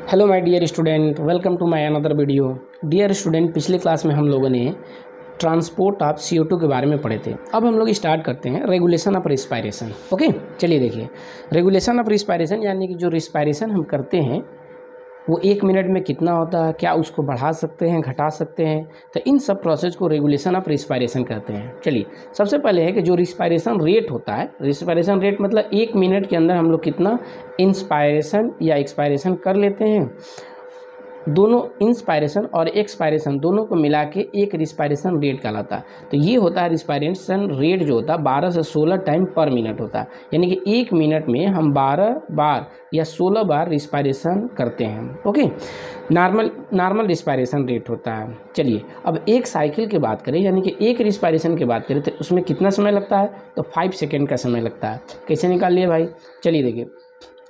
Hello my dear student, welcome to my another video. Dear student, पिछले class में हम लोगों ने ट्रांसपोर्ट ऑफ CO2 के बारे में पढ़े थे। अब हम लोग स्टार्ट करते हैं रेगुलेशन ऑफ रिस्पायरेशन। ओके, चलिए देखिए, रेगुलेशन ऑफ रिस्पायरेशन यानी कि जो रिस्पायरेशन हम करते हैं वो 1 मिनट में कितना होता है, क्या उसको बढ़ा सकते हैं, घटा सकते हैं, तो इन सब प्रोसेस को रेगुलेशन ऑफ रिस्पायरेशन कहते हैं। चलिए, सबसे पहले है कि जो रिस्पायरेशन रेट होता है, रिस्पायरेशन रेट मतलब 1 मिनट के अंदर हम लोग कितना इंस्पायरेशन या एक्सपायरेशन कर लेते हैं। दोनों इंस्पायरेशन और एक्सपायरेशन दोनों को मिला के एक रिस्पायरेशन रेट कहलाता है। तो ये होता है रिस्पायरेशन रेट जो होता है 12 से 16 टाइम पर मिनट होता है, यानी कि 1 मिनट में हम 12 बार या 16 बार रिस्पायरेशन करते हैं। ओके, नॉर्मल रिस्पायरेशन रेट होता है। चलिए, अब एक साइकिल की बात करें, यानी कि एक रिस्पायरेशन की बात करें तो उसमें कितना समय लगता है, तो 5 सेकेंड का समय लगता है। कैसे निकाल लिए भाई? चलिए देखिए,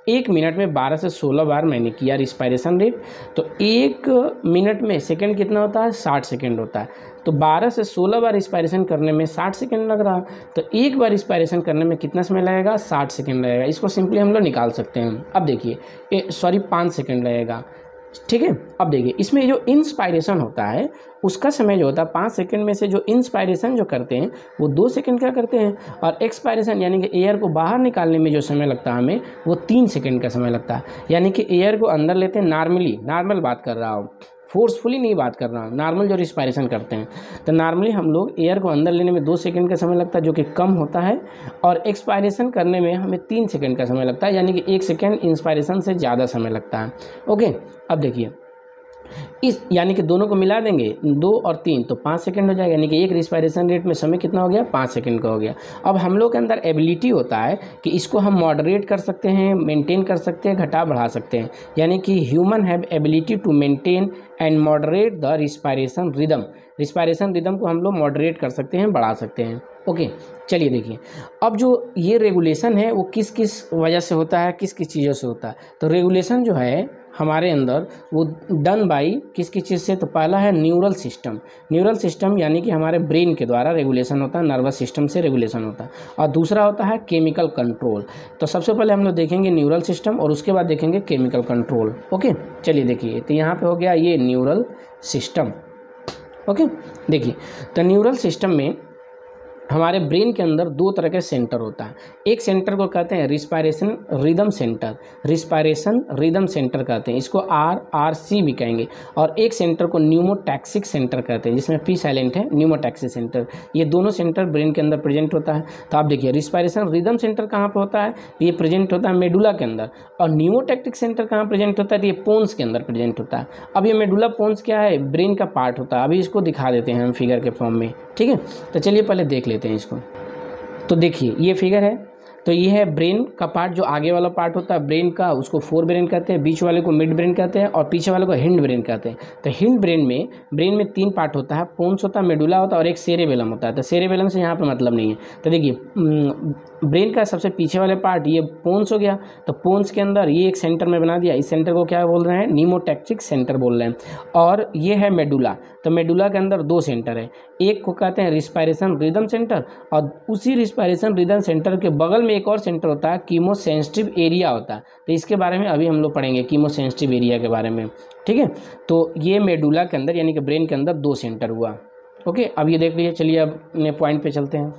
1 मिनट में 12 से 16 बार मैंने किया रिस्पायरेशन रेट, तो 1 मिनट में सेकंड कितना होता है, 60 सेकंड होता है। तो 12 से 16 बार रिस्पायरेशन करने में 60 सेकंड लग रहा, तो एक बार रिस्पायरेशन करने में कितना समय लगेगा, 60 सेकंड लगेगा। इसको सिंपली हम लोग निकाल सकते हैं। अब देखिए, 5 सेकंड लगेगा, ठीक है। अब देखिए, इसमें जो इंस्पायरेशन होता है उसका समय जो होता है 5 सेकंड में से जो इंस्पायरेशन जो करते हैं वो 2 सेकंड का करते हैं, और एक्सपायरेशन यानी कि एयर को बाहर निकालने में जो समय लगता है हमें वो 3 सेकंड का समय लगता है। यानी कि एयर को अंदर लेते हैं, नॉर्मल बात कर रहा हूँ, फोर्सफुली नहीं बात कर रहा हूँ, नॉर्मल जो रिस्पायरेशन करते हैं तो नॉर्मली हम लोग एयर को अंदर लेने में 2 सेकंड का समय लगता है, जो कि कम होता है, और एक्सपायरेशन करने में हमें 3 सेकंड का समय लगता है, यानी कि 1 सेकंड इंस्पायरेशन से ज़्यादा समय लगता है। ओके, अब देखिए, इस यानी कि दोनों को मिला देंगे 2 और 3 तो 5 सेकंड हो जाएगा, यानी कि एक रिस्पायरेशन रेट में समय कितना हो गया, 5 सेकंड का हो गया। अब हम लोग के अंदर एबिलिटी होता है कि इसको हम मॉडरेट कर सकते हैं, मेंटेन कर सकते हैं, घटा बढ़ा सकते हैं, यानी कि human have ability to maintain and moderate the respiration rhythm. Respiration rhythm को हम लोग मॉडरेट कर सकते हैं, बढ़ा सकते हैं। ओके, चलिए देखिए, अब जो ये रेगुलेशन है वो किस किस वजह से होता है, किस किस चीज़ों से होता है। तो रेगुलेशन जो है हमारे अंदर वो डन बाई किस किस चीज़ से, तो पहला है न्यूरल सिस्टम यानी कि हमारे ब्रेन के द्वारा रेगुलेशन होता है, नर्वस सिस्टम से रेगुलेशन होता है। और दूसरा होता है केमिकल कंट्रोल। तो सबसे पहले हम लोग देखेंगे न्यूरल सिस्टम और उसके बाद देखेंगे केमिकल कंट्रोल। ओके, चलिए देखिए, तो यहाँ पे हो गया ये न्यूरल सिस्टम। ओके, देखिए, तो न्यूरल सिस्टम में हमारे ब्रेन के अंदर 2 तरह के सेंटर होता है। एक सेंटर को कहते हैं रिस्पायरेशन रिदम सेंटर कहते हैं, इसको RRC भी कहेंगे, और एक सेंटर को न्यूमोटैक्सिक सेंटर कहते हैं, जिसमें P साइलेंट है, न्यूमोटैक्सिक सेंटर। ये दोनों सेंटर ब्रेन के अंदर प्रेजेंट होता है। तो आप देखिए, रिस्पायरेशन रिदम सेंटर कहाँ पर होता है, ये प्रेजेंट होता है मेडुला के अंदर, और न्यूमोटैक्टिक सेंटर कहाँ प्रेजेंट होता है, तो ये पोन्स के अंदर प्रेजेंट होता है। अब ये मेडुला पोन्स क्या है, ब्रेन का पार्ट होता है। अभी इसको दिखा देते हैं हम फिगर के फॉर्म में, ठीक है। तो चलिए पहले देख लेते हैं इसको। तो देखिए, ये फिगर है, तो ये है ब्रेन का पार्ट, जो आगे वाला पार्ट होता है ब्रेन का उसको फोर ब्रेन कहते हैं, बीच वाले को मिड ब्रेन कहते हैं, और पीछे वाले को हिंड ब्रेन कहते हैं। तो हिंड ब्रेन में 3 पार्ट होता है, पोन्स होता है, मेडुला होता है, और एक सेरेबेलम होता है। तो सेरेबेलम से यहाँ पे मतलब नहीं है। तो देखिए, ब्रेन का सबसे पीछे वाले पार्ट ये पोन्स हो गया, तो पोन्स के अंदर ये एक सेंटर में बना दिया, इस सेंटर को क्या बोल रहे हैं, न्यूमोटैक्टिक सेंटर बोल रहे हैं। और ये है मेडुला, तो मेडुला के अंदर 2 सेंटर है, एक को कहते हैं रिस्पायरेशन रिदम सेंटर, और उसी रिस्पायरेशन रिदम सेंटर के बगल में एक और सेंटर होता है, कीमोसेंसिटिव एरिया होता है। तो इसके बारे में अभी हम लोग पढ़ेंगे, कीमोसेंसिटिव एरिया के बारे में, ठीक है। तो ये मेडुला के अंदर यानी कि ब्रेन के अंदर 2 सेंटर हुआ। ओके, अब ये देख लीजिए। चलिए अब अपने पॉइंट पे चलते हैं,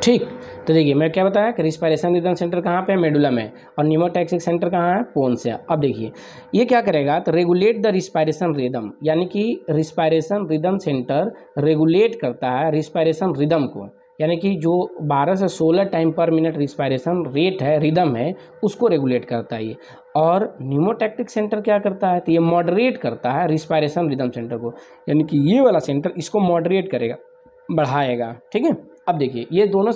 ठीक। तो देखिए, मैं क्या बताया कि रिस्पायरेशन रिदम सेंटर कहाँ पे है, मेडुला में, और न्यूमोटैक्सिक सेंटर कहाँ है, पोन्स से। अब देखिए, ये क्या करेगा, तो रेगुलेट द रिस्पायरेशन रिदम, यानी कि रिस्पायरेशन रिदम सेंटर रेगुलेट करता है रिस्पायरेशन रिदम को, यानी कि जो 12 से 16 टाइम पर मिनट रिस्पायरेशन रेट है, रिदम है, उसको रेगुलेट करता है ये। और न्यूमोटैक्टिक सेंटर क्या करता है, तो ये मॉडरेट करता है रिस्पायरेशन रिदम सेंटर को, यानी कि ये वाला सेंटर इसको मॉडरेट करेगा, बढ़ाएगा, ठीक है। अब देखिए, ये दोनों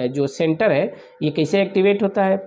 जो सेंटर है ये कैसे एक्टिवेट होता है,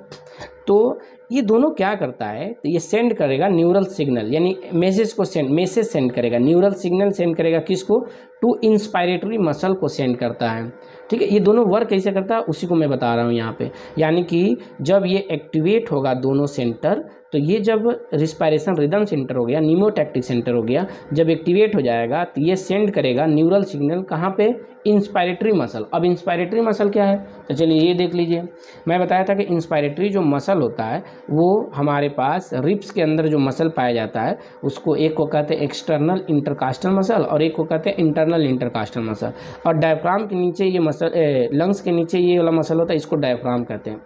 तो ये दोनों क्या करता है, तो ये सेंड करेगा न्यूरल सिग्नल, यानी मैसेज सेंड करेगा, न्यूरल सिग्नल सेंड करेगा, किसको, टू इंस्पायरेटरी मसल को सेंड करता है, ठीक है। ये दोनों वर्क कैसे करता है उसी को मैं बता रहा हूँ यहाँ पे, यानी कि जब ये एक्टिवेट होगा दोनों सेंटर, तो ये जब रिस्पायरेशन रिदम सेंटर हो गया, नीमोटैक्टिक सेंटर हो गया, जब एक्टिवेट हो जाएगा तो ये सेंड करेगा न्यूरल सिग्नल कहाँ पे, इंस्पायरेटरी मसल। अब इंस्पायरेटरी मसल क्या है, तो चलिए ये देख लीजिए। मैं बताया था कि इंस्पायरेटरी जो मसल होता है वो हमारे पास रिब्स के अंदर जो मसल पाया जाता है उसको एक को कहते हैं एक्सटर्नल इंटरकास्टल मसल और एक को कहते हैं इंटरनल इंटरकास्टल मसल। और डायफ्राम के नीचे ये मसल, लंग्स के नीचे ये वाला मसल होता है, इसको डायफ्राम कहते हैं।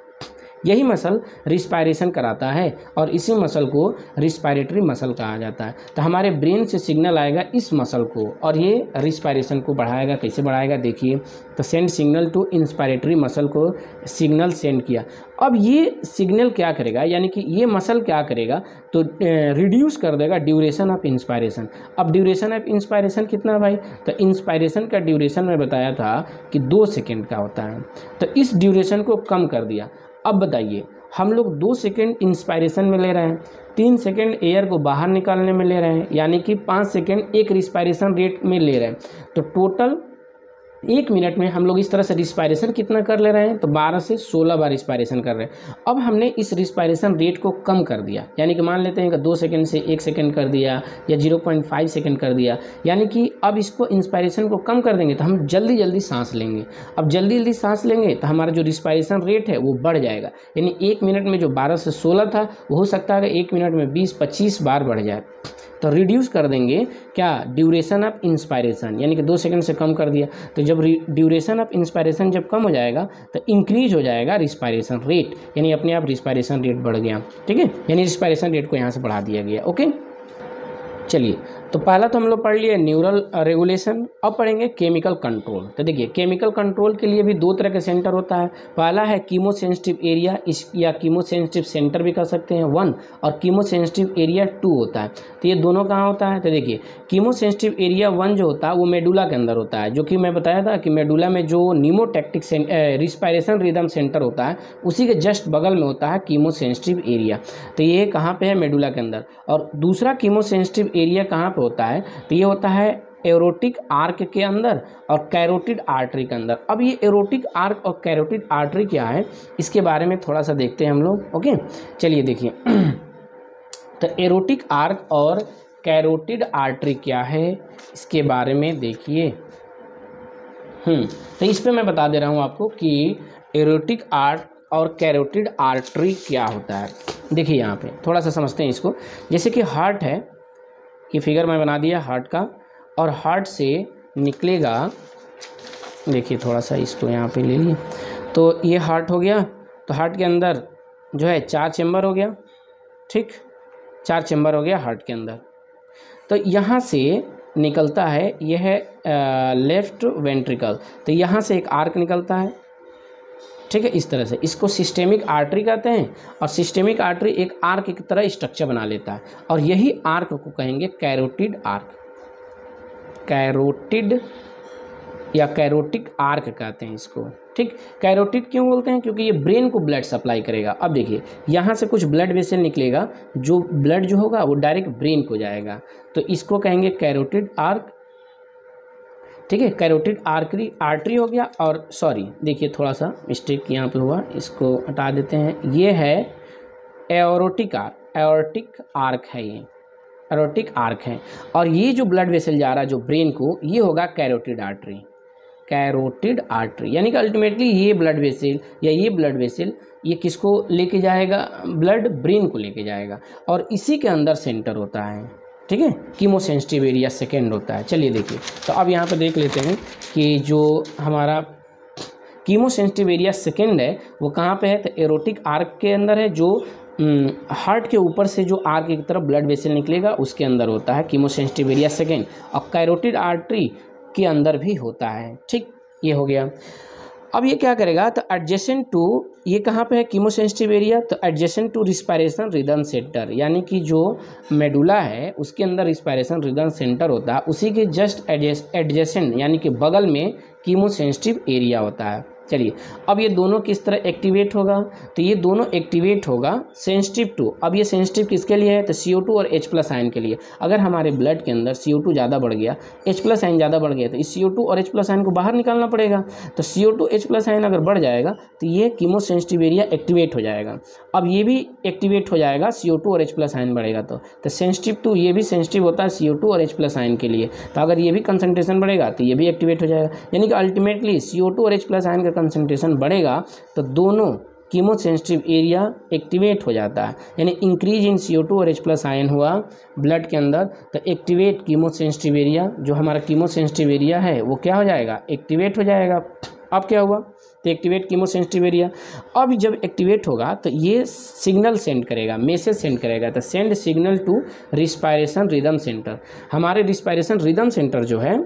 यही मसल रिस्पायरेशन कराता है और इसी मसल को रिस्पायरेटरी मसल कहा जाता है। तो हमारे ब्रेन से सिग्नल आएगा इस मसल को और ये रिस्पायरेशन को बढ़ाएगा। कैसे बढ़ाएगा देखिए, तो send signal to inspiratory muscle को सिग्नल सेंड किया। अब ये सिग्नल क्या करेगा, यानी कि ये मसल क्या करेगा, तो रिड्यूस कर देगा ड्यूरेशन ऑफ इंस्पायरेशन। अब ड्यूरेशन ऑफ इंस्पायरेशन कितना भाई, तो इंस्पायरेशन का ड्यूरेशन मैं बताया था कि 2 सेकेंड का होता है, तो इस ड्यूरेशन को कम कर दिया। अब बताइए, हम लोग 2 सेकेंड इंस्पायरेशन में ले रहे हैं, 3 सेकेंड एयर को बाहर निकालने में ले रहे हैं, यानी कि 5 सेकेंड एक रिस्पायरेशन रेट में ले रहे हैं। तो टोटल 1 मिनट में हम लोग इस तरह से रिस्पायरेशन कितना कर ले रहे हैं, तो 12 से 16 बार रिस्पायरेशन कर रहे हैं। अब हमने इस रिस्पायरेशन रेट को कम कर दिया, यानी कि मान लेते हैं कि 2 सेकेंड से 1 सेकेंड कर दिया या 0.5 सेकेंड कर दिया, यानी कि अब इसको इंस्पायरेशन को कम कर देंगे तो हम जल्दी जल्दी सांस लेंगे। अब जल्दी जल्दी सांस लेंगे तो हमारा जो रिस्पायरेशन रेट है वो बढ़ जाएगा, यानी 1 मिनट में जो 12 से 16 था वो हो सकता है कि 1 मिनट में 20-25 बार बढ़ जाए। तो रिड्यूस कर देंगे क्या, ड्यूरेशन ऑफ इंस्पायरेशन, यानी कि 2 सेकंड से कम कर दिया। तो जब ड्यूरेशन ऑफ इंस्पायरेशन जब कम हो जाएगा तो इंक्रीज हो जाएगा रिस्पायरेशन रेट, यानी अपने आप रिस्पायरेशन रेट बढ़ गया। ठीक है, यानी रिस्पायरेशन रेट को यहाँ से बढ़ा दिया गया। ओके, चलिए, तो पहला तो हम लोग पढ़ लिए न्यूरल रेगुलेशन। अब पढ़ेंगे केमिकल कंट्रोल। तो देखिए, केमिकल कंट्रोल के लिए भी 2 तरह के सेंटर होता है। पहला है कीमोसेंसिटिव एरिया, इस या कीमोसेंसिटिव सेंटर भी कर सकते हैं 1, और कीमोसेंसिटिव एरिया 2 होता है। तो ये दोनों कहाँ होता है, तो देखिए कीमोसेंसिटिव एरिया 1 जो होता है वो मेडुला के अंदर होता है, जो कि मैं बताया था कि मेडुला में जो नीमोटैक्टिक रिस्पायरेशन रिदम सेंटर होता है उसी के जस्ट बगल में होता है कीमोसेंसिटिव एरिया। तो ये कहाँ पे है, मेडुला के अंदर। और दूसरा कीमोसेंसिटिव एरिया कहाँ पे होता है, तो ये होता है एरोटिक आर्क के अंदर और कैरोटिड आर्टरी के अंदर। अब ये एरोटिक आर्क और कैरोटिड आर्टरी क्या है, इसके बारे में थोड़ा सा देखते हैं हम लोग। ओके, चलिए देखिए तो एरोटिक आर्क और कैरोटिड आर्टरी क्या है इसके बारे में देखिए। तो इस पे मैं बता दे रहा हूँ आपको कि एरोटिक आर्क और कैरोटिड आर्टरी क्या होता है। देखिए यहाँ पे थोड़ा सा समझते हैं इसको। जैसे कि हार्ट है, ये फिगर मैं बना दिया हार्ट का, और हार्ट से निकलेगा, देखिए थोड़ा सा इसको यहाँ पे ले लिए, तो ये हार्ट हो गया। तो हार्ट के अंदर जो है 4 चेम्बर हो गया, ठीक, 4 चेम्बर हो गया हार्ट के अंदर। तो यहाँ से निकलता है, यह है लेफ्ट वेंट्रिकल, तो यहाँ से एक आर्क निकलता है, ठीक है, इस तरह से। इसको सिस्टेमिक आर्टरी कहते हैं, और सिस्टेमिक आर्टरी एक आर्क की तरह स्ट्रक्चर बना लेता है, और यही आर्क को कहेंगे कैरोटिड आर्क, कैरोटिड या कैरोटिक आर्क कहते हैं इसको। ठीक, कैरोटिड क्यों बोलते हैं, क्योंकि ये ब्रेन को ब्लड सप्लाई करेगा। अब देखिए यहाँ से कुछ ब्लड वेसल निकलेगा, जो ब्लड जो होगा वो डायरेक्ट ब्रेन को जाएगा, तो इसको कहेंगे कैरोटिड आर्क। ठीक है, कैरोटिड आर्टरी हो गया। और सॉरी देखिए थोड़ा सा मिस्टेक यहाँ पे हुआ, इसको हटा देते हैं। ये है एओरोटिक आर्क, एओर्टिक आर्क है, ये एओर्टिक आर्क है। और ये जो ब्लड वेसल जा रहा है जो ब्रेन को, ये होगा कैरोटिड आर्टरी, कैरोटिड आर्टरी। यानी कि अल्टीमेटली ये ब्लड वेसल या ये ब्लड वेसल ये किसको लेके जाएगा, ब्लड ब्रेन को लेके जाएगा, और इसी के अंदर सेंटर होता है। ठीक है, कीमोसेंसिटिव एरिया सेकेंड होता है। चलिए देखिए, तो अब यहाँ पे देख लेते हैं कि जो हमारा कीमोसेंसिटिव एरिया सेकेंड है वो कहाँ पे है, तो एरोटिक आर्क के अंदर है, जो हार्ट के ऊपर से जो आर्क की तरफ ब्लड वेसल निकलेगा उसके अंदर होता है कीमोसेंसिटिव एरिया सेकेंड, और कैरोटिड आर्टरी के अंदर भी होता है। ठीक, ये हो गया। अब ये क्या करेगा, तो एडजेसेंट टू, ये कहाँ पे है कीमोसेंसिटिव एरिया, तो adjacent to respiration rhythm centre, यानी कि जो मेडुला है उसके अंदर रिस्पायरेशन रिदम सेंटर होता है, उसी के जस्ट एडजेसेंट यानी कि बगल में कीमोसेंसिटिव एरिया होता है। चलिए अब ये दोनों किस तरह एक्टिवेट होगा, तो ये दोनों एक्टिवेट होगा सेंसिटिव टू, अब ये सेंसिटिव किसके लिए है, तो CO2 और H+ आयन के लिए। अगर हमारे ब्लड के अंदर CO2 ज़्यादा बढ़ गया, H+ आयन ज़्यादा बढ़ गया, तो इस CO2 और H+ आयन को बाहर निकालना पड़ेगा। तो CO2 H+ आयन अगर बढ़ जाएगा तो ये कीमोसेंसिटिव एरिया एक्टिवेट हो जाएगा। अब ये भी एक्टिवेट हो जाएगा, CO2 और H+ आयन बढ़ेगा तो सेंसिटिव टू, ये भी सेंसिटिव होता है CO2 और H+ आयन के लिए। तो अगर ये भी कंसंट्रेशन बढ़ेगा तो ये भी एक्टिवेट हो जाएगा, यानी कि अल्टीमेटली CO2 और H+ आयन का कंसंट्रेशन बढ़ेगा तो दोनों कीमोसेंसिटिव एरिया एक्टिवेट हो जाता है, यानी इंक्रीज इन CO2 और H+ आयन हुआ ब्लड के अंदर तो एक्टिवेट कीमोसेंसिटिव एरिया, जो हमारा कीमोसेंसिटिव एरिया है वो क्या हो जाएगा, एक्टिवेट हो जाएगा। अब क्या हुआ, तो एक्टिवेट कीमोसेंसिटिव एरिया। अब जब एक्टिवेट होगा तो ये सिग्नल सेंड करेगा, मैसेज सेंड करेगा, तो send signal to respiration rhythm centre. हमारे रिस्पायरेशन रिदम सेंटर जो है,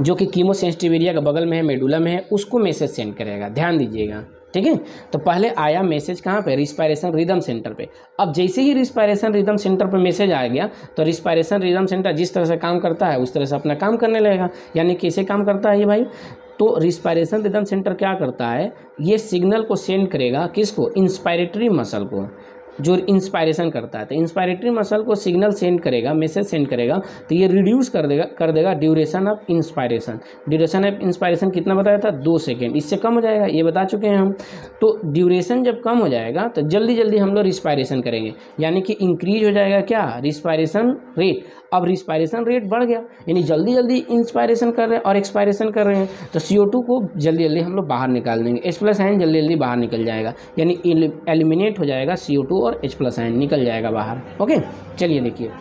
जो कि कीमोसेंसिटिव एरिया का बगल में है, मेडुला में है, उसको मैसेज सेंड करेगा, ध्यान दीजिएगा, ठीक है। तो पहले आया मैसेज कहाँ पे, रिस्पायरेशन रिदम सेंटर पे। अब जैसे ही रिस्पायरेशन रिदम सेंटर पे मैसेज आ गया तो रिस्पायरेशन रिदम सेंटर जिस तरह से काम करता है उस तरह से अपना काम करने लगेगा। यानी कैसे काम करता है ये भाई, तो रिस्पायरेशन रिदम सेंटर क्या करता है, ये सिग्नल को सेंड करेगा किसको, इंस्पायरेटरी मसल को, जो इंस्पायरेशन करता है। तो इंस्पायरेटरी मसल को सिग्नल सेंड करेगा, मैसेज सेंड करेगा, तो ये रिड्यूस कर देगा duration of inspiration. Duration of inspiration कितना बताया था, 2 सेकेंड, इससे कम हो जाएगा, ये बता चुके हैं हम। तो ड्यूरेशन जब कम हो जाएगा तो जल्दी जल्दी हम लोग रिस्पायरेशन करेंगे, यानी कि इंक्रीज हो जाएगा क्या, रिस्पायरेशन रेट। अब रिस्पायरेशन रेट बढ़ गया, यानी जल्दी जल्दी इंस्पायरेशन कर रहे हैं और एक्सपायरेशन कर रहे हैं, तो CO2 को जल्दी जल्दी हम लोग बाहर निकाल देंगे, H+ आयन जल्दी जल्दी बाहर निकल जाएगा, यानी एलिमिनेट हो जाएगा CO2 और H+ आयन निकल जाएगा बाहर। ओके, चलिए देखिए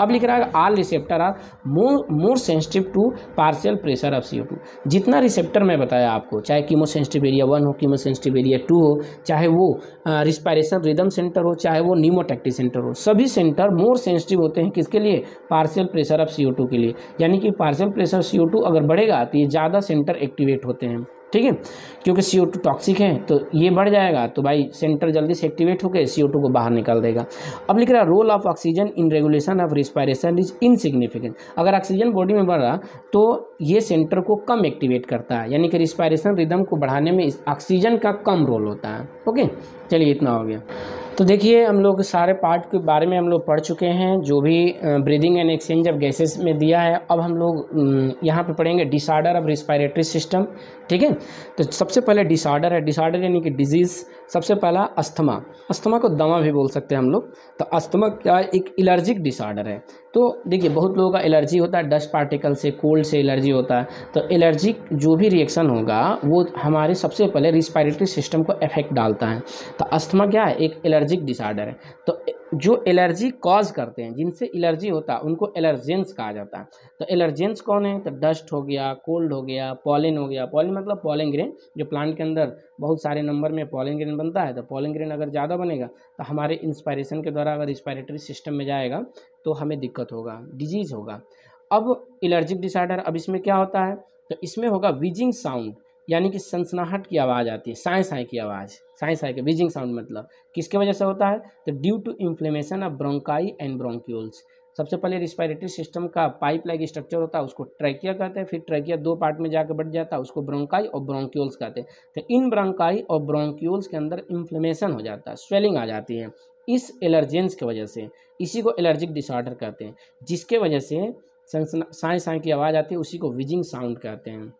अब लिख रहा है all receptor are more sensitive to partial pressure of CO2। जितना रिसेप्टर मैं बताया आपको, चाहे कीमोसेंसिटिव एरिया 1 हो, कीमोसेंसिटिव एरिया 2 हो, चाहे वो रिस्पायरेशन रिदम सेंटर हो, चाहे वो न्यूमोटैक्टिक सेंटर हो, सभी सेंटर मोर सेंसिटिव होते हैं किसके लिए, पार्शियल प्रेशर ऑफ CO2 के लिए। यानी कि पार्शियल प्रेशर CO2 अगर बढ़ेगा तो ये ज़्यादा सेंटर एक्टिवेट होते हैं, ठीक है, क्योंकि CO2 टॉक्सिक है तो ये बढ़ जाएगा, तो भाई सेंटर जल्दी से एक्टिवेट होकर CO2 को बाहर निकाल देगा। अब लिख रहा है role of oxygen in regulation of respiration is insignificant. अगर ऑक्सीजन बॉडी में बढ़ रहा तो ये सेंटर को कम एक्टिवेट करता है, यानी कि रिस्पायरेशन रिदम को बढ़ाने में ऑक्सीजन का कम रोल होता है। ओके, चलिए इतना हो गया। तो देखिए हम लोग सारे पार्ट के बारे में हम लोग पढ़ चुके हैं, जो भी breathing and exchange of gases में दिया है। अब हम लोग यहाँ पे पढ़ेंगे डिसऑर्डर ऑफ रिस्पायरेटरी सिस्टम, ठीक है। तो सबसे पहले डिसऑर्डर है, डिसऑर्डर यानी कि डिजीज़। सबसे पहला अस्थमा, अस्थमा को दमा भी बोल सकते हैं हम लोग। तो अस्थमा क्या, एक एलर्जिक डिसऑर्डर है। तो देखिए बहुत लोगों का एलर्जी होता है, डस्ट पार्टिकल से, कोल्ड से एलर्जी होता है। तो एलर्जिक जो भी रिएक्शन होगा वो हमारे सबसे पहले रिस्पायरेटरी सिस्टम को इफेक्ट डालता है। तो अस्थमा क्या है, एक एलर्जिक डिसऑर्डर है। तो जो एलर्जी कॉज करते हैं, जिनसे एलर्जी होता है, उनको एलर्जेंस कहा जाता है। तो एलर्जेंस कौन है, तो डस्ट हो गया, कोल्ड हो गया, पॉलन हो गया। पॉलन मतलब पॉलन ग्रेन, जो प्लांट के अंदर बहुत सारे नंबर में पॉलन ग्रेन बनता है। तो पॉलन ग्रेन अगर ज़्यादा बनेगा तो हमारे इंस्पायरेशन के द्वारा अगर रिस्पायरेटरी सिस्टम में जाएगा तो हमें दिक्कत होगा, डिजीज़ होगा। अब एलर्जिक डिसऑर्डर, अब इसमें क्या होता है, तो इसमें होगा विजिंग साउंड, यानी कि सनसनाहट की आवाज़ आती है, साए साए की आवाज़, साए साए के विजिंग साउंड मतलब किसके वजह से होता है, तो due to inflammation of bronchi and bronchioles. सबसे पहले रिस्पायरेटरी सिस्टम का पाइप लाइक स्ट्रक्चर होता है, उसको ट्रैकिया कहते हैं। फिर ट्रैकिया 2 पार्ट में जाकर बढ़ जाता है, उसको ब्रोंकाई और ब्रोंक्यूल्स कहते हैं। तो इन ब्रोंकाई और ब्रोंक्यूल्स के अंदर इन्फ्लेमेशन हो जाता है, स्वेलिंग आ जाती है इस एलर्जेंस की वजह से। इसी को एलर्जिक डिसऑर्डर कहते हैं, जिसके वजह से साए साए की आवाज़ आती है, उसी को विजिंग साउंड कहते हैं।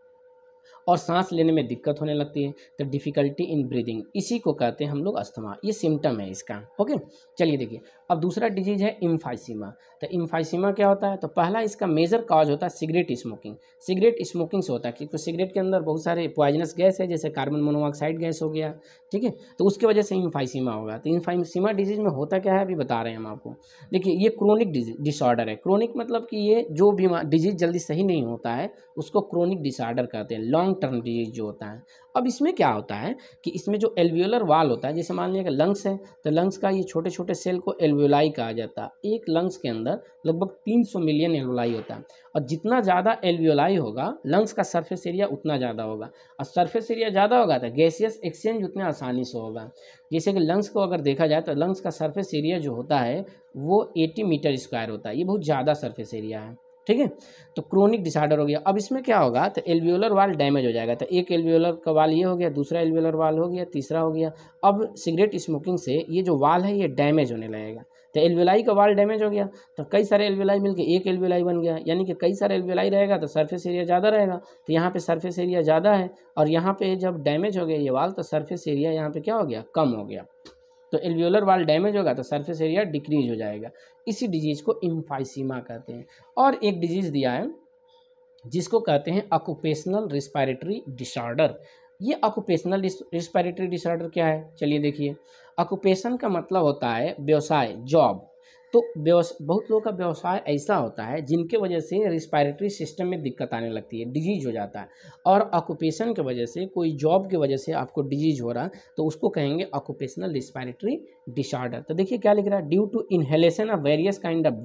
और सांस लेने में दिक्कत होने लगती है, तो डिफ़िकल्टी इन ब्रीदिंग, इसी को कहते हैं हम लोग अस्थमा। ये सिम्टम है इसका। ओके, चलिए देखिए अब दूसरा डिजीज़ है इम्फाइसीमा। तो इम्फाइसीमा क्या होता है, तो पहला इसका मेजर कॉज होता है सिगरेट स्मोकिंग। सिगरेट स्मोकिंग से होता है, क्योंकि सिगरेट के अंदर बहुत सारे पॉइजनस गैस है, जैसे कार्बन मोनोऑक्साइड गैस हो गया, ठीक है। तो उसके वजह से इम्फाइसीमा होगा। तो इम्फाइसीमा डिजीज़ में होता क्या है अभी बता रहे हैं हम आपको। देखिए ये क्रोनिक डिसऑर्डर है। क्रोनिक मतलब कि ये जो भी डिजीज़ जल्दी सही नहीं होता है उसको क्रोनिक डिसऑर्डर कहते हैं, लॉन्ग टर्म डिजीज जो होता है। अब इसमें क्या होता है कि इसमें जो एल्वियोलर वाल होता है, जैसे मान लिया कि लंग्स है, तो लंग्स का ये छोटे छोटे सेल को एल्वियोलाई कहा जाता है। एक लंग्स के अंदर लगभग 300 मिलियन एल्वियोलाई होता है, और जितना ज़्यादा एल्वियोलाई होगा लंग्स का सरफेस एरिया उतना ज़्यादा होगा, और सरफेस एरिया ज़्यादा होगा तो गैसियस एक्सचेंज उतना आसानी से होगा। जैसे कि लंग्स को अगर देखा जाए तो लंग्स का सरफेस एरिया जो होता है वो 80 मीटर स्क्वायर होता है, ये बहुत ज़्यादा सरफेस एरिया है, ठीक है। तो क्रोनिक डिसऑर्डर हो गया। अब इसमें क्या होगा, तो एल्वियोलर वाल डैमेज हो जाएगा। तो एक एल्वियोलर का वाल ये हो गया, दूसरा एल्वियोलर वाल हो गया, तीसरा हो गया। अब सिगरेट स्मोकिंग से ये जो वाल है ये डैमेज होने लगेगा। तो एल्वियोलाई का वाल डैमेज हो गया तो कई सारे एल्वियोलाई मिलकर एक एल्वियोलाई बन गया, यानी कि कई सारे एल्वियोलाई रहेगा तो सरफेस एरिया ज़्यादा रहेगा। तो यहाँ पे सरफेस एरिया ज़्यादा है और यहाँ पे जब डैमेज हो गया ये वाल तो सरफेस एरिया यहाँ पे क्या हो गया, कम हो गया। तो एल्वियोलर वाल डैमेज होगा तो सरफेस एरिया डिक्रीज हो जाएगा। इसी डिजीज़ को एम्फाइसीमा कहते हैं। और एक डिजीज़ दिया है जिसको कहते हैं ऑक्यूपेशनल रिस्पायरेटरी डिसऑर्डर। ये ऑक्यूपेशनल रिस्पायरेटरी डिसऑर्डर क्या है, चलिए देखिए। ऑक्यूपेशन का मतलब होता है व्यवसाय, जॉब। तो बहुत लोगों का व्यवसाय ऐसा होता है जिनके वजह से रिस्पायरेटरी सिस्टम में दिक्कत आने लगती है, डिजीज हो जाता है। और ऑक्यूपेशन की वजह से, कोई जॉब की वजह से आपको डिजीज हो रहा है तो उसको कहेंगे ऑक्यूपेशनल रिस्पायरेटरी डिसऑर्डर। तो देखिए क्या लिख रहा है, due to inhalation of various kind of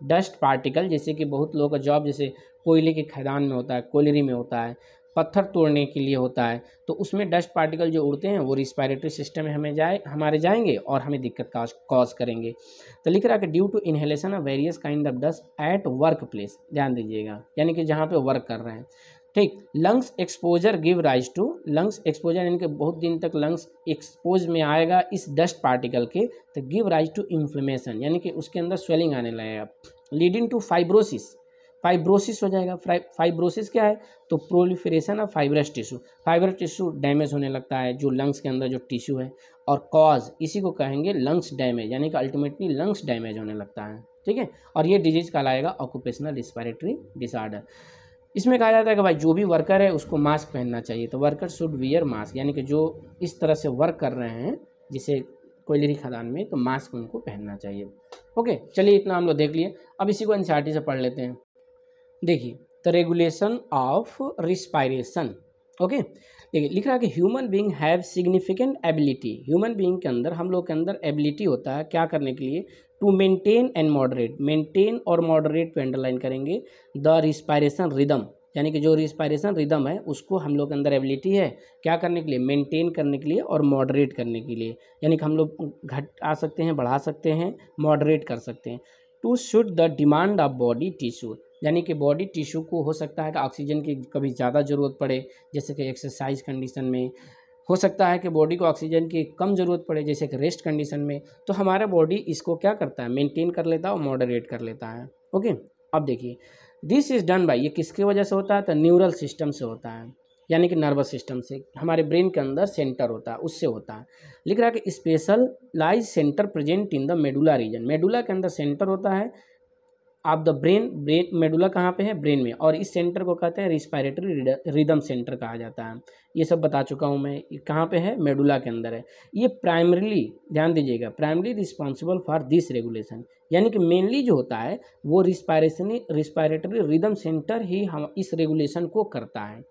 dust particle, जैसे कि बहुत लोगों का जॉब जैसे कोयले के खदान में होता है, कोयलरी में होता है, पत्थर तोड़ने के लिए होता है, तो उसमें डस्ट पार्टिकल जो उड़ते हैं वो रिस्पायरेटरी सिस्टम में हमारे जाएंगे और हमें दिक्कत कॉज करेंगे। तो लिख रहा है कि due to inhalation of various kind of dust at work place, ध्यान दीजिएगा, यानी कि जहाँ पे वर्क कर रहे हैं, ठीक। Lungs exposure give rise to, lungs exposure यानी कि बहुत दिन तक लंग्स एक्सपोज में आएगा इस डस्ट पार्टिकल के, तो गिव राइज टू इन्फ्लेमेशन, यानी कि उसके अंदर स्वेलिंग आने लगेगा, लीडिंग टू फाइब्रोसिस, फाइब्रोसिस हो जाएगा। फाइब्रोसिस क्या है, तो proliferation of fibrous tissue, fibrous tissue damage होने लगता है जो लंग्स के अंदर जो टिश्यू है। और कॉज, इसी को कहेंगे लंग्स डैमेज, यानी कि अल्टीमेटली लंग्स डैमेज होने लगता है, ठीक है। और ये डिजीज कहलाएगा ऑक्यूपेशनल रिस्पायरेटरी डिसऑर्डर। इसमें कहा जाता है कि भाई जो भी वर्कर है उसको मास्क पहनना चाहिए, तो वर्कर शुड वियर मास्क, यानी कि जो इस तरह से वर्क कर रहे हैं जिसे कोयलरी खदान में, तो मास्क उनको पहनना चाहिए। ओके, चलिए इतना हम लोग देख लिए। अब इसी को एनसीईआरटी से पढ़ लेते हैं। देखिए, the regulation of respiration. Okay, देखिए लिख रहा है कि human being have significant ability, human being के अंदर, हम लोग के अंदर एबिलिटी होता है क्या करने के लिए, to maintain and moderate, maintain और मॉडरेट पे अंडरलाइन करेंगे, द रिस्पायरेशन रिदम, यानी कि जो रिस्पायरेशन रिदम है उसको हम लोग के अंदर एबिलिटी है क्या करने के लिए, मेंटेन करने के लिए और मॉडरेट करने के लिए, यानी कि हम लोग घटा सकते हैं, बढ़ा सकते हैं, मॉडरेट कर सकते हैं। To suit the demand of body tissue, यानी कि बॉडी टिश्यू को हो सकता है कि ऑक्सीजन की कभी ज़्यादा ज़रूरत पड़े, जैसे कि एक्सरसाइज कंडीशन में, हो सकता है कि बॉडी को ऑक्सीजन की कम ज़रूरत पड़े जैसे कि रेस्ट कंडीशन में, तो हमारा बॉडी इसको क्या करता है, मेंटेन कर लेता है और मॉडरेट कर लेता है। ओके, अब देखिए, दिस इज़ डन बाय, ये किसकी वजह से होता है, तो न्यूरल सिस्टम से होता है, यानी कि नर्वस सिस्टम से, हमारे ब्रेन के अंदर सेंटर होता है उससे होता है। लिख रहा है कि specialise centre present in the medulla region, medulla के अंदर सेंटर होता है आप द ब्रेन मेडुला कहाँ पे है, ब्रेन में, और इस सेंटर को कहते हैं रिस्पायरेटरी रिदम सेंटर कहा जाता है। ये सब बता चुका हूँ मैं, कहाँ पे है, मेडुला के अंदर है। ये प्राइमरीली, ध्यान दीजिएगा, primary responsible for this regulation, यानी कि मेनली जो होता है वो रिस्पायरेटरी रिदम सेंटर ही हम इस रेगुलेशन को करता है।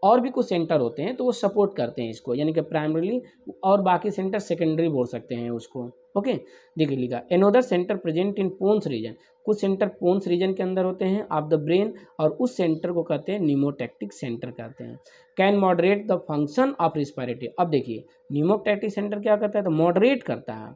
और भी कुछ सेंटर होते हैं तो वो सपोर्ट करते हैं इसको, यानी कि प्राइमरीली, और बाकी सेंटर सेकेंडरी बोल सकते हैं उसको। ओके, देखिए लिखा, another centre present in pons region, कुछ सेंटर पोन्स रीजन के अंदर होते हैं ऑफ द ब्रेन, और उस सेंटर को कहते हैं न्यूमोटैक्टिक सेंटर कहते हैं। Can moderate the function of respiratory, अब देखिए न्यूमोटैक्टिक सेंटर क्या करता है, तो मॉडरेट करता है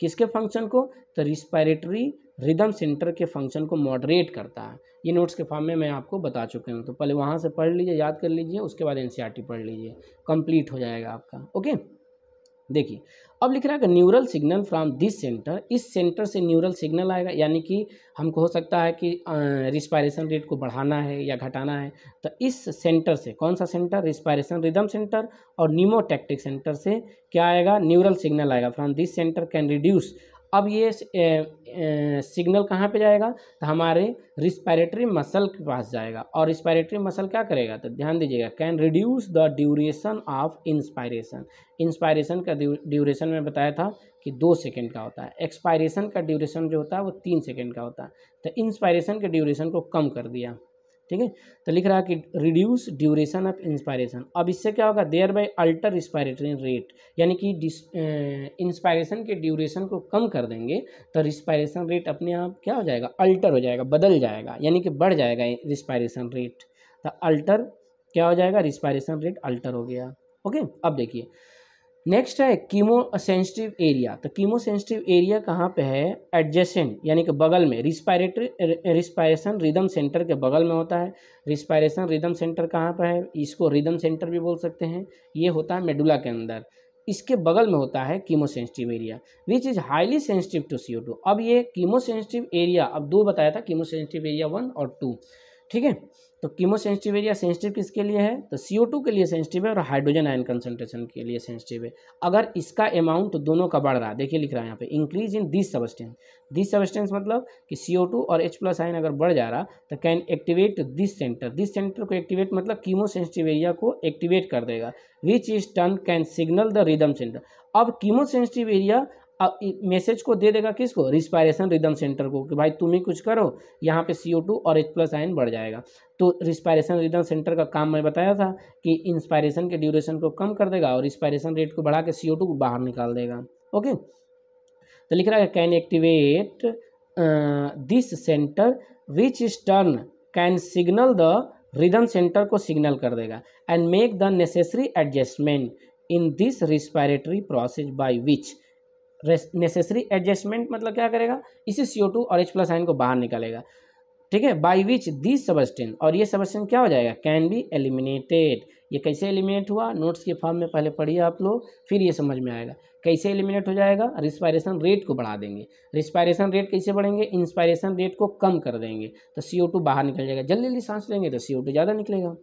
किसके फंक्शन को, तो रिस्पायरेटरी रिदम सेंटर के फंक्शन को मॉडरेट करता है। ये नोट्स के फॉर्म में मैं आपको बता चुके हूँ, तो पहले वहाँ से पढ़ लीजिए, याद कर लीजिए, उसके बाद एनसीईआरटी पढ़ लीजिए, कंप्लीट हो जाएगा आपका। ओके, देखिए अब लिख रहा है कि neural signal from this centre, इस सेंटर से न्यूरल सिग्नल आएगा, यानी कि हमको हो सकता है कि रिस्पायरेशन रेट को बढ़ाना है या घटाना है, तो इस सेंटर से, कौन सा सेंटर, रिस्पायरेशन रिदम सेंटर और न्यूमोटैक्टिक सेंटर से क्या आएगा, न्यूरल सिग्नल आएगा from this centre can reduce. अब ये सिग्नल कहाँ पे जाएगा, तो हमारे रिस्पायरेटरी मसल के पास जाएगा, और रिस्पायरेटरी मसल क्या करेगा, तो ध्यान दीजिएगा, can reduce the duration of inspiration, inspiration का ड्यूरेशन में बताया था कि 2 सेकेंड का होता है, एक्सपायरेशन का ड्यूरेशन जो होता है वो 3 सेकेंड का होता है, तो इंस्पायरेशन के ड्यूरेशन को कम कर दिया, ठीक है। तो लिख रहा है कि रिड्यूस ड्यूरेशन ऑफ इंस्पायरेशन, अब इससे क्या होगा, thereby alter respiratory rate, यानी कि इंस्पायरेशन के ड्यूरेशन को कम कर देंगे तो रिस्पायरेशन रेट अपने आप क्या हो जाएगा, अल्टर हो जाएगा, बदल जाएगा, यानी कि बढ़ जाएगा रिस्पायरेशन रेट, तो अल्टर क्या हो जाएगा, रिस्पायरेशन रेट अल्टर हो गया। ओके, अब देखिए, नेक्स्ट है कीमो सेंसिटिव एरिया। तो कीमो सेंसिटिव एरिया कहाँ पे है? एडजेसेंट यानी कि बगल में, रिस्पायरेशन रिदम सेंटर के बगल में होता है। रिस्पायरेशन रिदम सेंटर कहाँ पे है? इसको रिदम सेंटर भी बोल सकते हैं। ये होता है मेडुला के अंदर, इसके बगल में होता है chemo sensitive area which is highly sensitive to CO2। अब ये कीमो सेंसिटिव एरिया, अब दो बताया था, कीमो सेंसिटिव एरिया 1 और 2, ठीक है। तो कीमो सेंसिटिव एरिया सेंसिटिव किसके लिए है? तो CO2 के लिए सेंसिटिव है और हाइड्रोजन आयन कंसंट्रेशन के लिए सेंसिटिव है। अगर इसका अमाउंट दोनों का बढ़ रहा है, देखिए लिख रहा है यहाँ पे इंक्रीज इन दिस सबस्टेंस मतलब कि CO2 और H+ आयन अगर बढ़ जा रहा तो कैन एक्टिवेट दिस सेंटर को एक्टिवेट मतलब कीमो सेंसिटिव एरिया को एक्टिवेट कर देगा, which is turn can signal the rhythm centre. अब कीमो सेंसिटिव एरिया अब मैसेज को दे देगा किसको? रिस्पायरेशन रिदम सेंटर को, कि भाई तुम ही कुछ करो, यहाँ पे CO2 और H+ आयन बढ़ जाएगा। तो रिस्पायरेशन रिदम सेंटर का काम मैं बताया था कि इंस्पायरेशन के ड्यूरेशन को कम कर देगा और रिस्पायरेशन रेट को बढ़ा के CO2 को बाहर निकाल देगा। ओके, तो लिख रहा है can activate this centre which is turn can signal the rhythm centre को सिग्नल कर देगा and make the necessary adjustment in this respiratory process by which. Necessary adjustment मतलब क्या करेगा? इसी CO2 और H+ आयन को बाहर निकालेगा, ठीक है। बाई विच दिस सबस्टेंस, और ये सबस्टेंस क्या हो जाएगा? Can be eliminated. ये कैसे एलिमिनेट हुआ? नोट्स के फॉर्म में पहले पढ़िए आप लोग, फिर ये समझ में आएगा कैसे एलिमिनेट हो जाएगा। रिस्पायरेशन रेट को बढ़ा देंगे। रिस्पायरेशन रेट कैसे बढ़ेंगे? इंस्पायरेशन रेट को कम कर देंगे तो CO2 बाहर निकल जाएगा। जल्दी जल्दी सांस लेंगे तो CO2 ज़्यादा निकलेगा,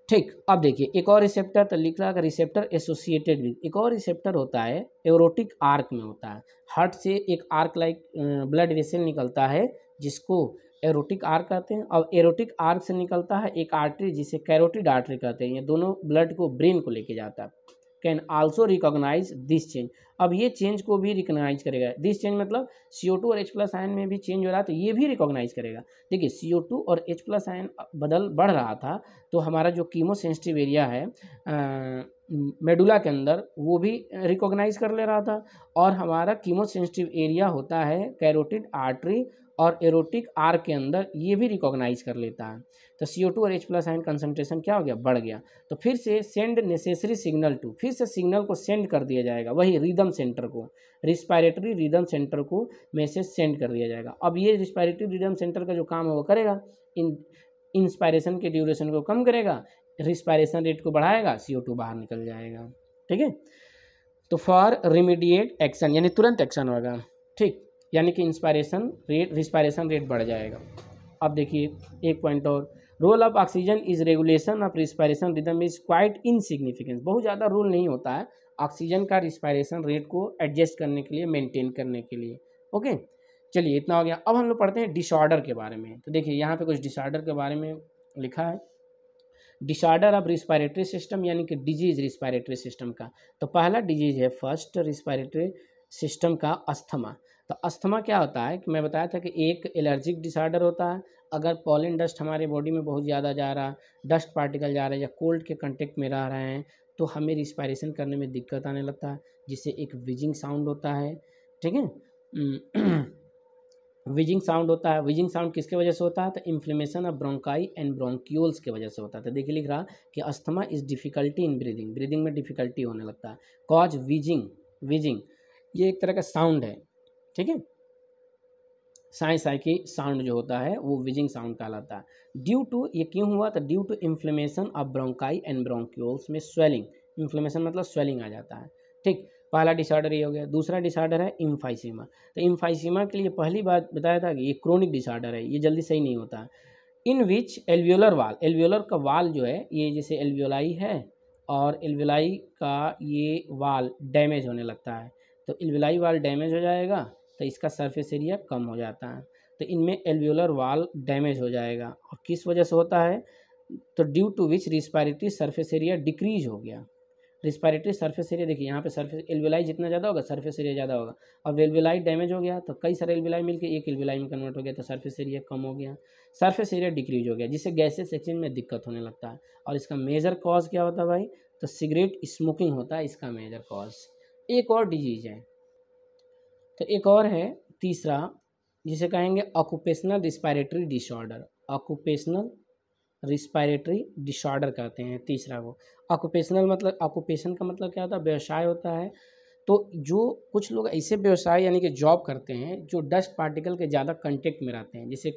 ठीक। अब देखिए एक और रिसेप्टर, तो लिख रहा है रिसेप्टर एसोसिएटेड विद, एक और रिसेप्टर होता है एरोटिक आर्क में होता है। हार्ट से एक आर्क लाइक ब्लड वेसल निकलता है जिसको एरोटिक आर्क कहते हैं, और एरोटिक आर्क से निकलता है एक आर्टरी जिसे कैरोटिड आर्टरी कहते हैं। ये दोनों ब्लड को ब्रेन को लेके जाता है। Can also recognise this change, अब ये चेंज को भी रिकॉग्नाइज करेगा। दिस चेंज मतलब CO2 और H+ आयन में भी चेंज हो रहा है तो ये भी रिकॉग्नाइज करेगा। देखिए CO2 और H+ आयन बढ़ रहा था तो हमारा जो कीमो सेंसिटिव एरिया है मेडुला के अंदर वो भी रिकॉग्नाइज कर ले रहा था, और हमारा कीमो सेंसिटिव एरिया होता है कैरोटिड आर्टरी और एरोटिक आर्क के अंदर, ये भी रिकॉग्नाइज कर लेता है। तो CO2 और H+ आयन कंसंट्रेशन क्या हो गया? बढ़ गया। तो फिर से सेंड नेसेसरी सिग्नल टू, फिर से सिग्नल को सेंड कर दिया जाएगा, वही रिदम सेंटर को, रिस्पायरेटरी रिदम सेंटर को मैसेज सेंड कर दिया जाएगा। अब ये रिस्पायरेटरी रिदम सेंटर का जो काम है वो करेगा, इंस्पायरेशन के ड्यूरेशन को कम करेगा, रिस्पायरेशन रेट को बढ़ाएगा, CO2 बाहर निकल जाएगा, ठीक है। तो फॉर रिमीडिएट एक्शन यानी तुरंत एक्शन होगा, ठीक, यानी कि इंस्पायरेशन रेट रिस्पायरेशन रेट बढ़ जाएगा। अब देखिए एक पॉइंट और, role of oxygen is regulation of respiration rhythm is quite insignificant, बहुत ज़्यादा रोल नहीं होता है ऑक्सीजन का रिस्पायरेशन रेट को एडजस्ट करने के लिए, मेंटेन करने के लिए। ओके, चलिए इतना हो गया। अब हम लोग पढ़ते हैं डिसऑर्डर के बारे में। तो देखिए यहाँ पे कुछ डिसऑर्डर के बारे में लिखा है। डिसऑर्डर ऑफ रिस्पायरेटरी सिस्टम यानी कि डिजीज रिस्पायरेटरी सिस्टम का। तो पहला डिजीज है फर्स्ट रिस्पायरेटरी सिस्टम का अस्थमा। तो अस्थमा क्या होता है कि मैं बताया था कि एक एलर्जिक डिसऑर्डर होता है। अगर पॉलन डस्ट हमारे बॉडी में बहुत ज़्यादा जा रहा, डस्ट पार्टिकल जा रहा है या कोल्ड के कंटेक्ट में रह रहे हैं तो हमें रिस्पायरेशन करने में दिक्कत आने लगता है, जिससे एक विजिंग साउंड होता है, ठीक है। विजिंग साउंड होता है। विजिंग साउंड किसके वजह से होता है? तो inflammation of bronchi and bronchioles की वजह से होता है। तो देखिए लिख रहा कि asthma is difficulty in breathing, breathing में डिफिकल्टी होने लगता है। कॉज विजिंग ये एक तरह का साउंड है, ठीक है, साई साई की साउंड जो होता है वो विजिंग साउंड कहलाता है। ड्यू टू, ये क्यों हुआ? तो due to inflammation of bronchi and bronchioles में स्वेलिंग, इन्फ्लेमेशन मतलब स्वेलिंग आ जाता है, ठीक। पहला डिसऑर्डर ये हो गया। दूसरा डिसऑर्डर है इम्फाइसीमा। तो इम्फाइसीमा के लिए पहली बात बताया था कि ये क्रोनिक डिसऑर्डर है, ये जल्दी सही नहीं होता है। इन विच एल्वियोलर वाल, एल्वियोलर का वाल जो है ये जैसे एल्वियोलाई है और एल्वियोलाई का ये वाल डैमेज होने लगता है, तो एल्वियोलाई वाल डैमेज हो जाएगा तो इसका सरफेस एरिया कम हो जाता है। तो इनमें एल्वियोलर वाल डैमेज हो जाएगा, और किस वजह से होता है? तो due to which respiratory surface area decrease हो गया। रिस्पायरेटरी सरफेस एरिया देखिए यहाँ पे सरफेस एल्वियोलाई जितना ज़्यादा होगा सरफेस एरिया ज़्यादा होगा। अब एल्वियोलाई डैमेज हो गया तो कई सारे एल्वियोलाई मिलकर एक एल्वियोलाई में कन्वर्ट हो गया तो सरफेस एरिया कम हो गया, सरफेस एरिया डिक्रीज हो गया, जिससे गैसेस एक्सचेंज में दिक्कत होने लगता है। और इसका मेजर कॉज क्या होता है भाई? तो सिगरेट स्मोकिंग होता है इसका मेजर कॉज। एक और डिजीज है, तो एक और है तीसरा जिसे कहेंगे occupational respiratory disorder. Occupational respiratory disorder कहते हैं तीसरा को। ऑक्यूपेशनल मतलब ऑक्यूपेशन का मतलब क्या होता है, व्यवसाय होता है। तो जो कुछ लोग ऐसे व्यवसाय यानी कि जॉब करते हैं जो डस्ट पार्टिकल के ज़्यादा कांटेक्ट में रहते हैं, जैसे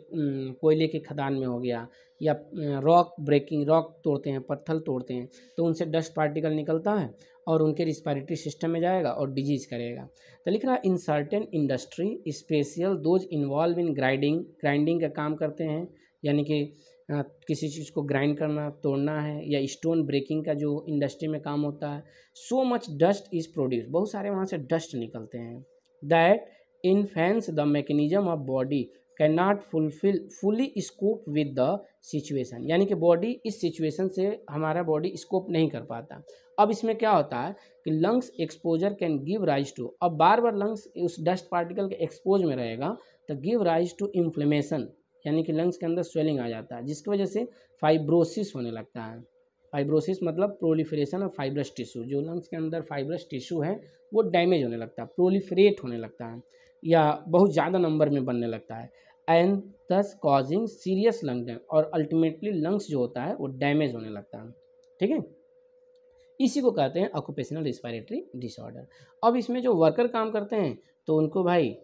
कोयले के खदान में हो गया, या रॉक ब्रेकिंग, रॉक तोड़ते हैं, पत्थर तोड़ते हैं, तो उनसे डस्ट पार्टिकल निकलता है और उनके रिस्पायरेटरी सिस्टम में जाएगा और डिजीज़ करेगा। तो लिख रहा है in certain industry special those involve in grinding का काम करते हैं, यानी कि किसी चीज़ को ग्राइंड करना, तोड़ना है, या स्टोन ब्रेकिंग का जो इंडस्ट्री में काम होता है। So much dust is produce, बहुत सारे वहाँ से डस्ट निकलते हैं। That influence the mechanism of body can not fully scope with the situation, यानी कि बॉडी इस सिचुएशन से हमारा बॉडी स्कोप नहीं कर पाता। अब इसमें क्या होता है कि lungs exposure can give rise to, अब बार बार लंग्स उस डस्ट पार्टिकल के एक्सपोज में रहेगा तो गिव राइज टू इन्फ्लेमेशन, यानी कि लंग्स के अंदर स्वेलिंग आ जाता है, जिसकी वजह से फाइब्रोसिस होने लगता है। फाइब्रोसिस मतलब प्रोलिफरेशन ऑफ फाइब्रस टिश्यू, जो लंग्स के अंदर फाइब्रस टिश्यू है वो डैमेज होने लगता है, प्रोलिफरेट होने लगता है, या बहुत ज़्यादा नंबर में बनने लगता है, एंड दस कॉजिंग सीरियस लंग डैमेज, और अल्टीमेटली लंग्स जो होता है वो डैमेज होने लगता है। ठीक है, इसी को कहते हैं ऑक्यूपेशनल रिस्पायरेटरी डिसऑर्डर। अब इसमें जो वर्कर काम करते हैं तो उनको भाई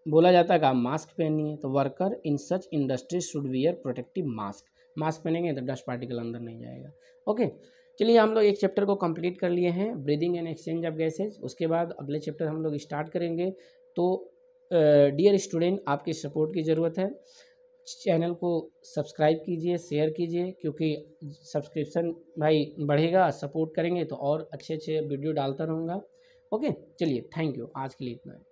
बोला जाता है कि आप मास्क पहनिए, तो worker in such industry should wear protective mask, mask पहनेंगे तो डस्ट पार्टिकल अंदर नहीं जाएगा। ओके, चलिए हम लोग एक चैप्टर को कंप्लीट कर लिए हैं, breathing and exchange of gases. उसके बाद अगले चैप्टर हम लोग स्टार्ट करेंगे। तो डियर स्टूडेंट, आपकी सपोर्ट की ज़रूरत है। चैनल को सब्सक्राइब कीजिए, शेयर कीजिए, क्योंकि सब्सक्रिप्शन भाई बढ़ेगा, सपोर्ट करेंगे तो और अच्छे अच्छे वीडियो डालता रहूँगा। ओके, चलिए थैंक यू, आज के लिए इतना है।